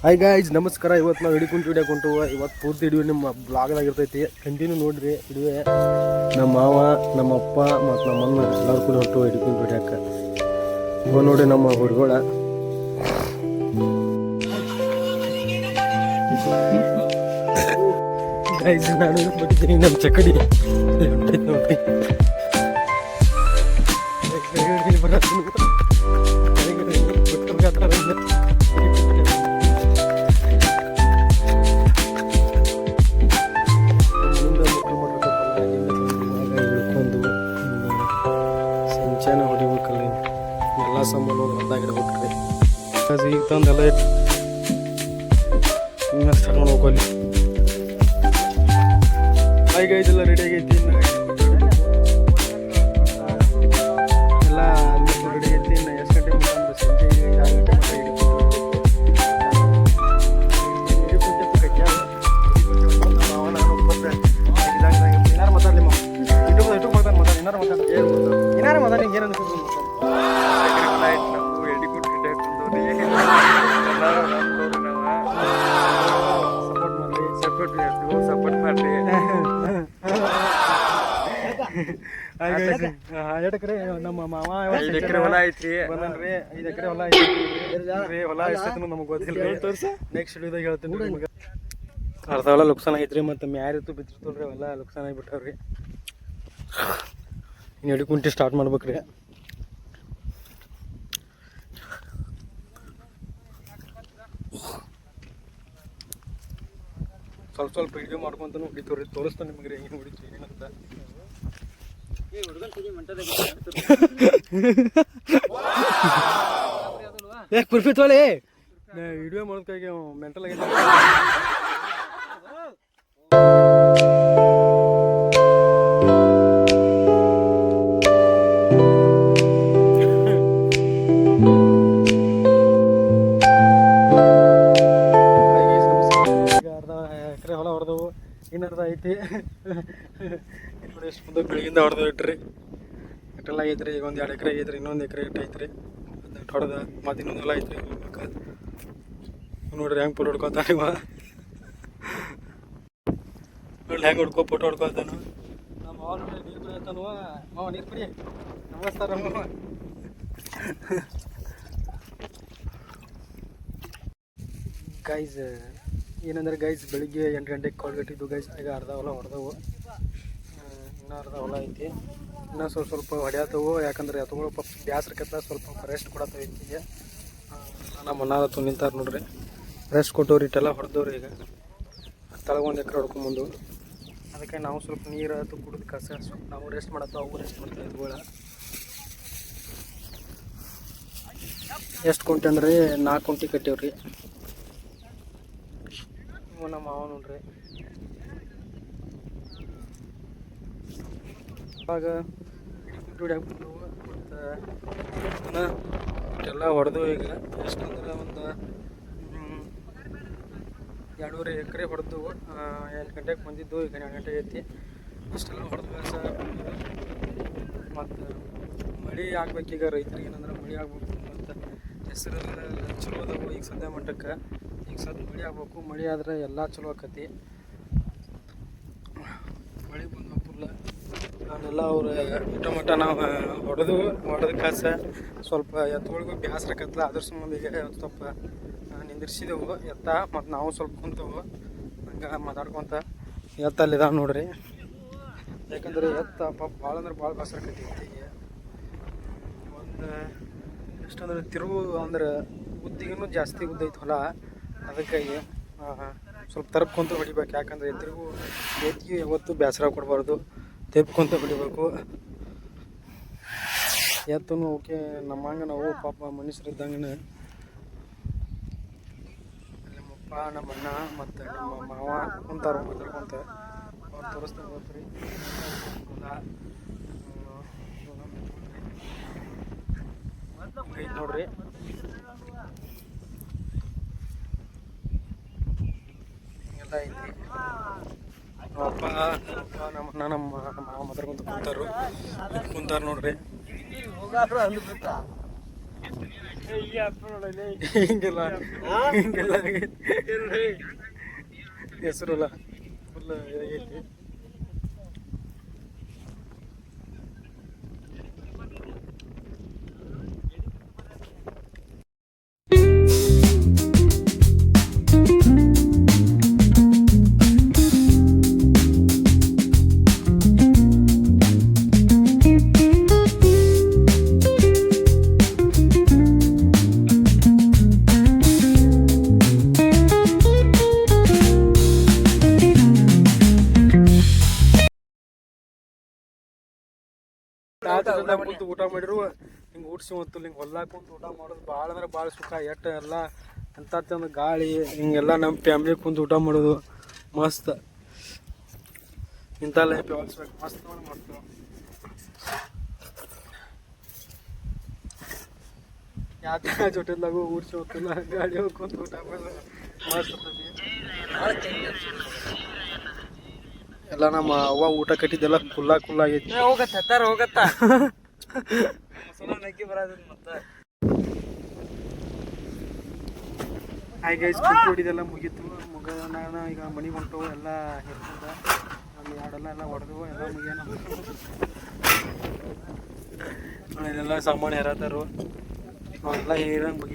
Hi guys, ನಮಸ್ಕಾರ. ಇವತ್ತು ನಾವು ಹಿಡ್ಕೊಂಡು ಇವತ್ತು ಪೂರ್ತಿ ಹಿಡಿಯೋ ನಿಮ್ಮ ಬ್ಲಾಗ್ದಾಗಿರ್ತೈತಿ. ಕಂಟಿನ್ಯೂ ನೋಡ್ರಿ. ಹಿಡಿಯೋ ನಮ್ಮ ಮಾವ, ನಮ್ಮ ಅಪ್ಪ ಮತ್ತು ನಮ್ಮ ಅಣ್ಣ ಎಲ್ಲರೂ ಕೂಡ ಹೊಟ್ಟು ಹಿಡ್ಕೊಂಡು ಹಿಡಿಯಾಕ. ಇವಾಗ ನೋಡಿ ನಮ್ಮ ಹುಡುಗೋಳ ಗಾಯ್ಸ್. ನಾನು ಬಿಟ್ಟಿದ್ದೀನಿ ನಮ್ಮ ಚಕಡಿ ನೋಡ್ರಿ. ಸಂಚಾನ ಹೊಡಿಬೇಕಲ್ಲ, ಎಲ್ಲ ಸಾಮಾನು ಹೊಲ್ದಾಗಿಡ್ಬೇಕ್ರಿ. ಈಗ ತಂದೆಲ್ಲ ಇನ್ನು ಸ್ಟಾರ್ಟ್ ಮಾಡ್ಬೇಕು ಅಲ್ಲಿ. ಈಗ ಇದೆಲ್ಲ ರೆಡಿ ಆಗೈತಿ. ಎಲ್ಲ ರೆಡಿ ಆಗೈತಿ. ಇನ್ನು ಎಷ್ಟು ಗಂಟೆ ಮುಗಿದ್ರೆ ಸಂಜೆ 6 ಗಂಟೆ ಮಟ್ಟ ಏನಾರು ಮಾತಾಡಲಿ ಏನಾರು ಮಾತಾಡಿ ಏನು ಅನ್ಸುತ್ತೆ. ಸಪೋರ್ಟ್ ಮಾಡ್ರಿ. ಎಕರೆ ನಮ್ಮ ಮಾವ 5 ಎಕರೆ ಹೊಲ ಐತ್ರಿ. 5 ಎಕರೆ ಹೊಲ ಐತ್ರಿ. ಹೊಲ ಎಷ್ಟೈತಿ ನಮಗೆ ಗೊತ್ತಿಲ್ಲ. ನೆಕ್ಸ್ಟ್ ವಿಡಿಯೋದಾಗ ಹೇಳ್ತೀನಿ ನಿಮಗೆ. ಅರ್ಧ ಹೊಲ ಲುಕ್ಸಾನ್ ಐತ್ರಿ. ಮತ್ತು ಮ್ಯಾರಿತ್ತು ಬಿತ್ತಿರ್ತಲ್ರಿ, ಅವೆಲ್ಲ ಲುಕ್ಸಾನ್ ಆಗಿಬಿಟ್ಟವ್ರಿ. ಇನ್ನು ಹಿಡ್ಕುಂಟಿ ಸ್ಟಾರ್ಟ್ ಮಾಡ್ಬೇಕ್ರಿ. ಸ್ವಲ್ಪ ವಿಡಿಯೋ ಮಾಡ್ಕೊಂತಾನು ಹೊಡಿತವ್ರಿ. ತೋರಿಸ್ತಾನೆ ನಿಮಗೆ ಹೆಂಗೆ ಹೊಡಿತೀವಿ ಏನಂತ. ಯಾಕೆ ಕುರ್ಫಿ ತೋಳಿ ವಿಡಿಯೋ ಮಾಡೋದಕ್ಕಾಗಿ ಮೆಂಟಲ್ ಆಗಿ ಹೊಲ ಹೊಡೆದವು. ಇನ್ನರ್ಧ ಐತಿ. ನೋಡಿ ಎಷ್ಟು ಮುಂದೆ ಬೆಳಗಿಂದ ಹೊಡೆದು ಇಟ್ರಿ. ಇಟ್ಟೆಲ್ಲ ಐತ್ರಿ. ಈಗ ಒಂದು 2 ಎಕರೆ ಐತ್ರಿ. ಇನ್ನೊಂದು ಎಕರೆ ಇಟ್ಟು ಐತ್ರಿ. ಅದಕ್ಕೆ ಹೊಡೆದ ಮತ್ತು ಇನ್ನೊಂದು ಹೊಲ ಐತ್ರಿ. ನೋಡ್ರಿ ಹೆಂಗೆ ಫೋಟೋ ಹೊಡ್ಕೊತಾನ ಇವ. ನೋಡಿ ಹೆಂಗೆ ಫೋಟೋ ಹೊಡ್ಕೊತಾನು. ನಮ್ಮ ಮಾವ ನೋಡಿ ನೀರು ಕುಡಿಯತ್ತಾನು. ಮಾವ ನೀರು ಕುಡಿ. ನಮಸ್ಕಾರ ಮಾವ. ಗೈಸ್ ಏನಂದ್ರೆ ಗೈಸ್, ಬೆಳಿಗ್ಗೆ 8 ಗಂಟೆಗೆ ಕಾಲ್ ಕಟ್ಟಿದ್ದು ಗೈಸ್. ಈಗ ಅರ್ಧ ಹೊಲ ಹೊಡೆದವು. ಇನ್ನೂ ಅರ್ಧ ಹೊಲ ಐತಿ. ಇನ್ನೂ ಸ್ವಲ್ಪ ಹೊಡ್ಯಾತವು. ಯಾಕಂದ್ರೆ ಎತ್ತುಗಳು ಬ್ಯಾಸ್ರಕ್ಕೆತ್ತ ಸ್ವಲ್ಪ ರೆಸ್ಟ್ ಕೊಡತ್ತವ ಇತ್ತಿಗೆ. ನಮ್ಮ ಅಣ್ಣ ನಿಂತಾರ ನೋಡ್ರಿ. ರೆಸ್ಟ್ ಕೊಟ್ಟವ್ರಿ. ಇಟ್ಟೆಲ್ಲ ಹೊಡೆದವ್ರಿ. ಈಗ ತಳಗ 1 ಎಕರೆ ಹೊಡ್ಕೊಂಬಂದು. ಅದಕ್ಕೆ ನಾವು ಸ್ವಲ್ಪ ನೀರು ಆಯ್ತು ಕುಡಿದು ಕಸ ಸ್ವಲ್ಪ ನಾವು ರೆಸ್ಟ್ ಮಾಡತ್ತವ. ಅವು ರೆಸ್ಟ್ ಮಾಡ್ತಾವೆ ಎತ್ತುಗಳ. ಎಷ್ಟು ಕುಂಟೆ ಅಂದ್ರೆ 4 ಕುಂಟೆ ಕಟ್ಟೇವ್ರಿ. ನಮ್ಮ ಮಾವ ನೋಡ್ರಿ. ಇವಾಗ ಹಾಕ್ಬಿಟ್ಟು ಮತ್ತು ಎಲ್ಲ ಹೊಡೆದು. ಈಗ ಎಷ್ಟಂದ್ರೆ ಒಂದು 2.5 ಎಕರೆ ಹೊಡೆದು. 8 ಗಂಟೆಗೆ ಬಂದಿದ್ದು. ಈಗ 2 ಗಂಟೆ ಐತಿ. ಇಷ್ಟೆಲ್ಲ ಹೊಡೆದು ಕೆಲಸ. ಮತ್ತು ಮಳೆ ಆಗ್ಬೇಕೀಗ ರೈತರಿಗೆ. ಏನಂದ್ರೆ ಮಳೆ ಆಗ್ಬೇಕು. ಮತ್ತು ಹೆಸರೆಲ್ಲ ಚಲೋ ಅದಾವು ಈಗ ಸದ್ಯ ಮಟ್ಟಕ್ಕೆ. ಈಗ ಮಳೆ ಆಗ್ಬೇಕು. ಮಳೆ ಆದ್ರೆ ಎಲ್ಲ ಚಲೋ ಆಕತಿ. ಮಳೆ ಬಂದು ಫುಲ್ಲ ನಾನೆಲ್ಲ ಅವ್ರು ಟೊಮಟ ನಾವು ಹೊಡೆದು ಕಾಸ ಸ್ವಲ್ಪ ಎತ್ತುಗಳಿಗೂ ಬ್ಯಾಸ್ರಕತ್ತಲ್ಲ. ಅದ್ರ ಸಂಬಂಧ ಈಗ ಸ್ವಲ್ಪ ನಿಂದಿರ್ಸಿದೆವು ಎತ್ತ. ಮತ್ತು ನಾವು ಸ್ವಲ್ಪ ಕುಂತವು ಹಂಗೆ ಮಾತಾಡ್ಕೊತ. ಎತ್ತಲ್ಲಿದಾವೆ ನೋಡ್ರಿ. ಯಾಕಂದ್ರೆ ಎತ್ತ ಪಾಪ ಭಾಳ ಅಂದ್ರೆ ಭಾಳ ಬೇಸರಕತಿ ಎತ್ತಿಗೆ. ಒಂದು ಎಷ್ಟಂದ್ರೆ ತಿರುವು ಅಂದ್ರೆ ಉದ್ದಿಗೂ ಜಾಸ್ತಿ ಉದ್ದ ಐತೆ ಹೊಲ. ಅದಕ್ಕಾಗಿ ಸ್ವಲ್ಪ ತರಪ್ಕೊಂತ ಹೊಡಿಬೇಕು. ಯಾಕಂದ್ರೆ ಎತ್ತಿಗೆ ಯಾವತ್ತೂ ಬೇಸರ ಕೊಡಬಾರ್ದು. ತೆಪ್ಕೊಂತ ಹೊಡಿಬೇಕು. ಎತ್ತು ಓಕೆ ನಮ್ಮಂಗೆ ನಾವು ಪಾಪ ಮನುಷ್ಯರಿದ್ದಂಗೆ ನಮ್ಮಪ್ಪ, ನಮ್ಮ ಅಣ್ಣ ಮತ್ತು ನಮ್ಮ ಮಾವ ಕುಂತಾರ ಮಾತಾಡ್ಕೊಂತ. ಅವ್ರು ತೋರಿಸ್ತಾ ಹೋಗ್ರಿ. ನೋಡ್ರಿ ಎಲ್ಲ ಐತಿ. ಅಪ್ಪ ನಮ್ಮ ಮಾವ ಮಾತಾಡ್ಕೊಂತ ಕುಂತಾರ ನೋಡ್ರಿ. ಹಿಂಗೆಲ್ಲ ಹಿಂಗೆಲ್ಲ ಹೆಸರಲ್ಲ ಫುಲ್ ಐತಿ. ಕುಂತು ಊಟ ಮಾಡಿರು ಹಿಂಗೆ ಊಟ್ಸಿ ಮತ್ತು ಹಿಂಗೆ ಹೊಲ್ದಾಗ ಕುಂತು ಊಟ ಮಾಡೋದು ಭಾಳ ಅಂದ್ರೆ ಭಾಳ ಸುಖ. ಎಟ್ಟು ಎಲ್ಲ ಎಂಥ ಚಂದ ಗಾಳಿ ಹಿಂಗೆಲ್ಲ ನಮ್ಮ ಫ್ಯಾಮ್ಲಿ ಕುಂತು ಊಟ ಮಾಡೋದು ಮಸ್ತ್. ಇಂಥ ಲೈಫ್ ಯಾವಲ್ಸ್ಬೇಕು ಮಸ್ತ್ ನೋಡಿ ಮಸ್ತ್. ಯಾವ ಜೊತೆಲಾಗು ಊಟ್ಸಿ ಹೋಗ್ತಿಲ್ಲ ಗಾಡಿ ಹೋಗಿ ಕುಂತು ಊಟ ಮಾಡೋದು ಮಸ್ತ್ ಇರ್ತೈತಿ. ಎಲ್ಲ ನಮ್ಮ ಅವ್ವ ಊಟ ಕಟ್ಟಿದ್ದೆಲ್ಲ ಕುಲ್ಲಾಗೈತಿ. ಹೋಗತ್ತ ನಕ್ಕಿ ಬರೋದು ಮತ್ತೆ ಹಾಗೆ ಸ್ಕೂಟಿ ಹೊಡಿದೆಲ್ಲ ಮುಗೀತು. ನಾನು ಈಗ ಮನೆಗೆ ಹೊಂಟವು ಎಲ್ಲ ಹಿಡ್ಕೊಂಡ ನಮ್ಮ ಯಾಡೆಲ್ಲ ಎಲ್ಲ ಹೊಡೆದವು ಎಲ್ಲ ಮುಗಿಯೋಣ. ಇದೆಲ್ಲ ಸಾಮಾನು ಹೇರತ್ತಾರು ಅವೆಲ್ಲ ಹೇರಂಗೆ ಮುಗಿ